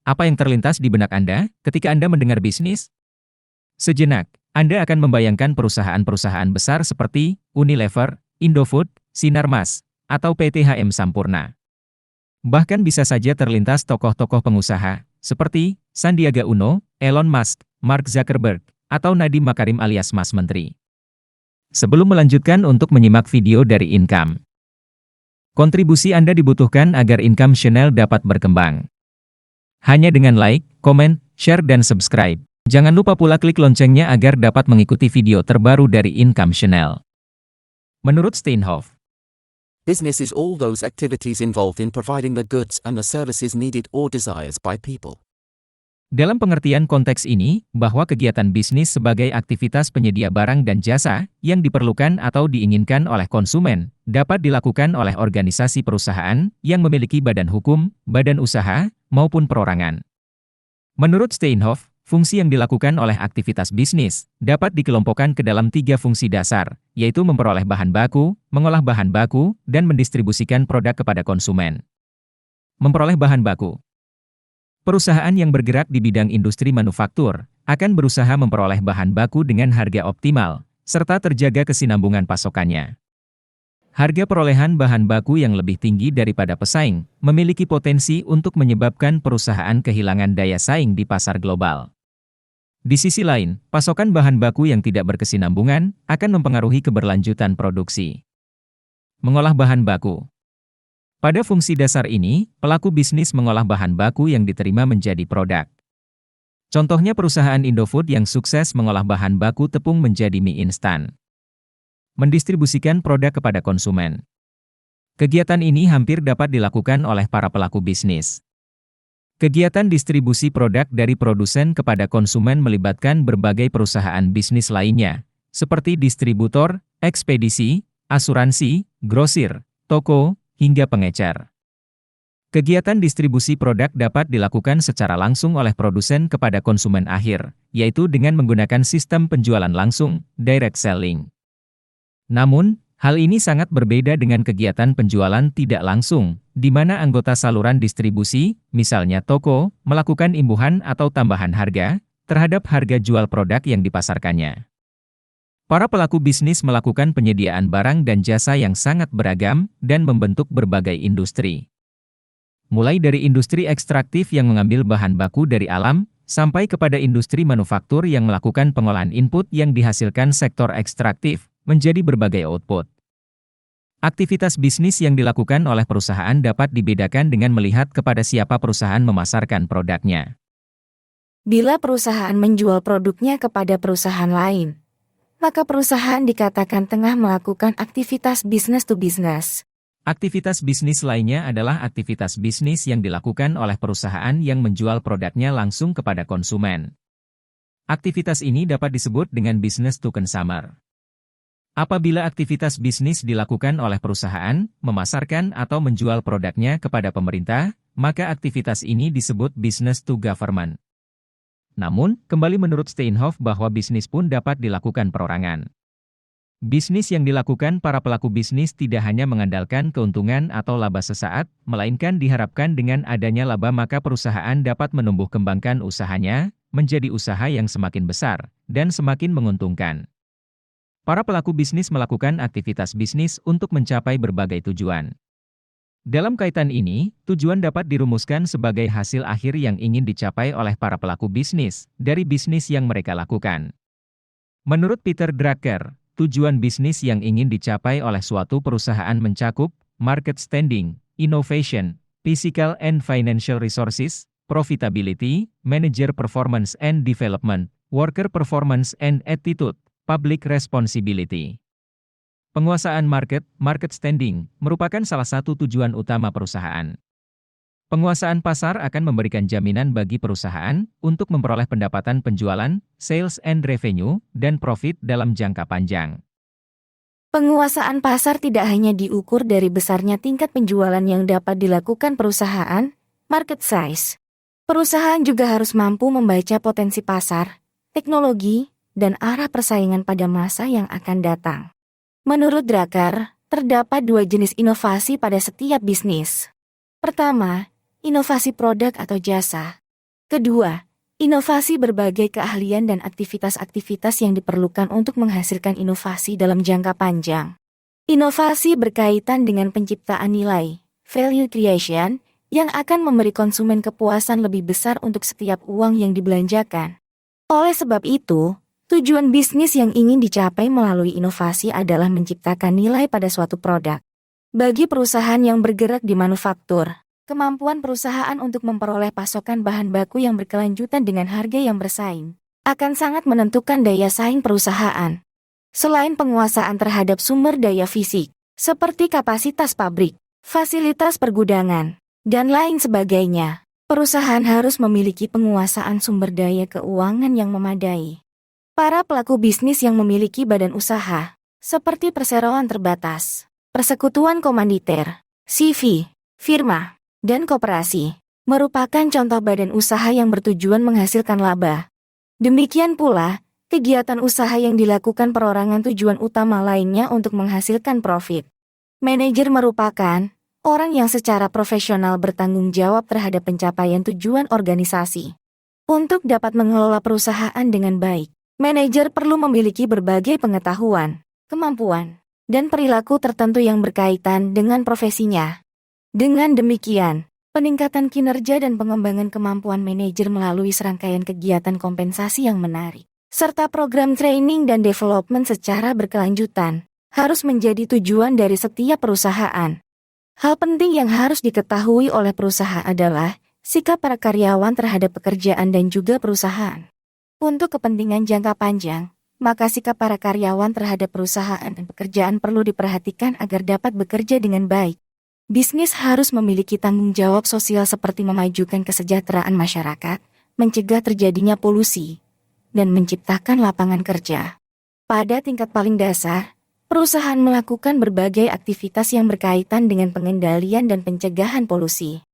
Apa yang terlintas di benak Anda ketika Anda mendengar bisnis? Sejenak, Anda akan membayangkan perusahaan-perusahaan besar seperti Unilever, Indofood, Sinarmas, atau PT HM Sampurna. Bahkan bisa saja terlintas tokoh-tokoh pengusaha, seperti Sandiaga Uno, Elon Musk, Mark Zuckerberg, atau Nadiem Makarim alias Mas Menteri. Sebelum melanjutkan untuk menyimak video dari Income, kontribusi Anda dibutuhkan agar Income Channel dapat berkembang. Hanya dengan like, komen, share, dan subscribe. Jangan lupa pula klik loncengnya agar dapat mengikuti video terbaru dari Income Channel. Menurut Steinhoff, business is all those activities involved in providing the goods and the services needed or desires by people. dalam pengertian konteks ini, bahwa kegiatan bisnis sebagai aktivitas penyedia barang dan jasa yang diperlukan atau diinginkan oleh konsumen, dapat dilakukan oleh organisasi perusahaan yang memiliki badan hukum, badan usaha, maupun perorangan. Menurut Steinhoff, fungsi yang dilakukan oleh aktivitas bisnis dapat dikelompokkan ke dalam 3 fungsi dasar, yaitu memperoleh bahan baku, mengolah bahan baku, dan mendistribusikan produk kepada konsumen. Memperoleh bahan baku. Perusahaan yang bergerak di bidang industri manufaktur akan berusaha memperoleh bahan baku dengan harga optimal, serta terjaga kesinambungan pasokannya. Harga perolehan bahan baku yang lebih tinggi daripada pesaing memiliki potensi untuk menyebabkan perusahaan kehilangan daya saing di pasar global. Di sisi lain, pasokan bahan baku yang tidak berkesinambungan akan mempengaruhi keberlanjutan produksi. Mengolah bahan baku. Pada fungsi dasar ini, pelaku bisnis mengolah bahan baku yang diterima menjadi produk. Contohnya perusahaan Indofood yang sukses mengolah bahan baku tepung menjadi mie instan. Mendistribusikan produk kepada konsumen. Kegiatan ini hampir dapat dilakukan oleh para pelaku bisnis. Kegiatan distribusi produk dari produsen kepada konsumen melibatkan berbagai perusahaan bisnis lainnya, seperti distributor, ekspedisi, asuransi, grosir, toko, hingga pengecer. Kegiatan distribusi produk dapat dilakukan secara langsung oleh produsen kepada konsumen akhir, yaitu dengan menggunakan sistem penjualan langsung, direct selling. Namun, hal ini sangat berbeda dengan kegiatan penjualan tidak langsung, di mana anggota saluran distribusi, misalnya toko, melakukan imbuhan atau tambahan harga terhadap harga jual produk yang dipasarkannya. Para pelaku bisnis melakukan penyediaan barang dan jasa yang sangat beragam dan membentuk berbagai industri. Mulai dari industri ekstraktif yang mengambil bahan baku dari alam, sampai kepada industri manufaktur yang melakukan pengolahan input yang dihasilkan sektor ekstraktif menjadi berbagai output. Aktivitas bisnis yang dilakukan oleh perusahaan dapat dibedakan dengan melihat kepada siapa perusahaan memasarkan produknya. Bila perusahaan menjual produknya kepada perusahaan lain, maka perusahaan dikatakan tengah melakukan aktivitas business to business. Aktivitas bisnis lainnya adalah aktivitas bisnis yang dilakukan oleh perusahaan yang menjual produknya langsung kepada konsumen. Aktivitas ini dapat disebut dengan business to consumer. Apabila aktivitas bisnis dilakukan oleh perusahaan, memasarkan atau menjual produknya kepada pemerintah, maka aktivitas ini disebut business to government. Namun, kembali menurut Steinhoff bahwa bisnis pun dapat dilakukan perorangan. Bisnis yang dilakukan para pelaku bisnis tidak hanya mengandalkan keuntungan atau laba sesaat, melainkan diharapkan dengan adanya laba maka perusahaan dapat menumbuh kembangkan usahanya, menjadi usaha yang semakin besar, dan semakin menguntungkan. Para pelaku bisnis melakukan aktivitas bisnis untuk mencapai berbagai tujuan. Dalam kaitan ini, tujuan dapat dirumuskan sebagai hasil akhir yang ingin dicapai oleh para pelaku bisnis dari bisnis yang mereka lakukan. Menurut Peter Drucker, tujuan bisnis yang ingin dicapai oleh suatu perusahaan mencakup market standing, innovation, physical and financial resources, profitability, manager performance and development, worker performance and attitude, public responsibility. Penguasaan market standing, merupakan salah satu tujuan utama perusahaan. Penguasaan pasar akan memberikan jaminan bagi perusahaan untuk memperoleh pendapatan penjualan, sales and revenue, dan profit dalam jangka panjang. Penguasaan pasar tidak hanya diukur dari besarnya tingkat penjualan yang dapat dilakukan perusahaan, market size. Perusahaan juga harus mampu membaca potensi pasar, teknologi, dan arah persaingan pada masa yang akan datang. Menurut Drucker, terdapat 2 jenis inovasi pada setiap bisnis. Pertama, inovasi produk atau jasa. Kedua, inovasi berbagai keahlian dan aktivitas-aktivitas yang diperlukan untuk menghasilkan inovasi dalam jangka panjang. Inovasi berkaitan dengan penciptaan nilai, value creation, yang akan memberi konsumen kepuasan lebih besar untuk setiap uang yang dibelanjakan. Oleh sebab itu, tujuan bisnis yang ingin dicapai melalui inovasi adalah menciptakan nilai pada suatu produk. Bagi perusahaan yang bergerak di manufaktur, kemampuan perusahaan untuk memperoleh pasokan bahan baku yang berkelanjutan dengan harga yang bersaing akan sangat menentukan daya saing perusahaan. Selain penguasaan terhadap sumber daya fisik, seperti kapasitas pabrik, fasilitas pergudangan, dan lain sebagainya, perusahaan harus memiliki penguasaan sumber daya keuangan yang memadai. Para pelaku bisnis yang memiliki badan usaha, seperti perseroan terbatas, persekutuan komanditer, CV, firma, dan koperasi, merupakan contoh badan usaha yang bertujuan menghasilkan laba. Demikian pula, kegiatan usaha yang dilakukan perorangan tujuan utama lainnya untuk menghasilkan profit. Manajer merupakan orang yang secara profesional bertanggung jawab terhadap pencapaian tujuan organisasi. Untuk dapat mengelola perusahaan dengan baik, manajer perlu memiliki berbagai pengetahuan, kemampuan, dan perilaku tertentu yang berkaitan dengan profesinya. Dengan demikian, peningkatan kinerja dan pengembangan kemampuan manajer melalui serangkaian kegiatan kompensasi yang menarik, serta program training dan development secara berkelanjutan, harus menjadi tujuan dari setiap perusahaan. Hal penting yang harus diketahui oleh perusahaan adalah sikap para karyawan terhadap pekerjaan dan juga perusahaan. Untuk kepentingan jangka panjang, maka sikap para karyawan terhadap perusahaan dan pekerjaan perlu diperhatikan agar dapat bekerja dengan baik. Bisnis harus memiliki tanggung jawab sosial seperti memajukan kesejahteraan masyarakat, mencegah terjadinya polusi, dan menciptakan lapangan kerja. Pada tingkat paling dasar, perusahaan melakukan berbagai aktivitas yang berkaitan dengan pengendalian dan pencegahan polusi.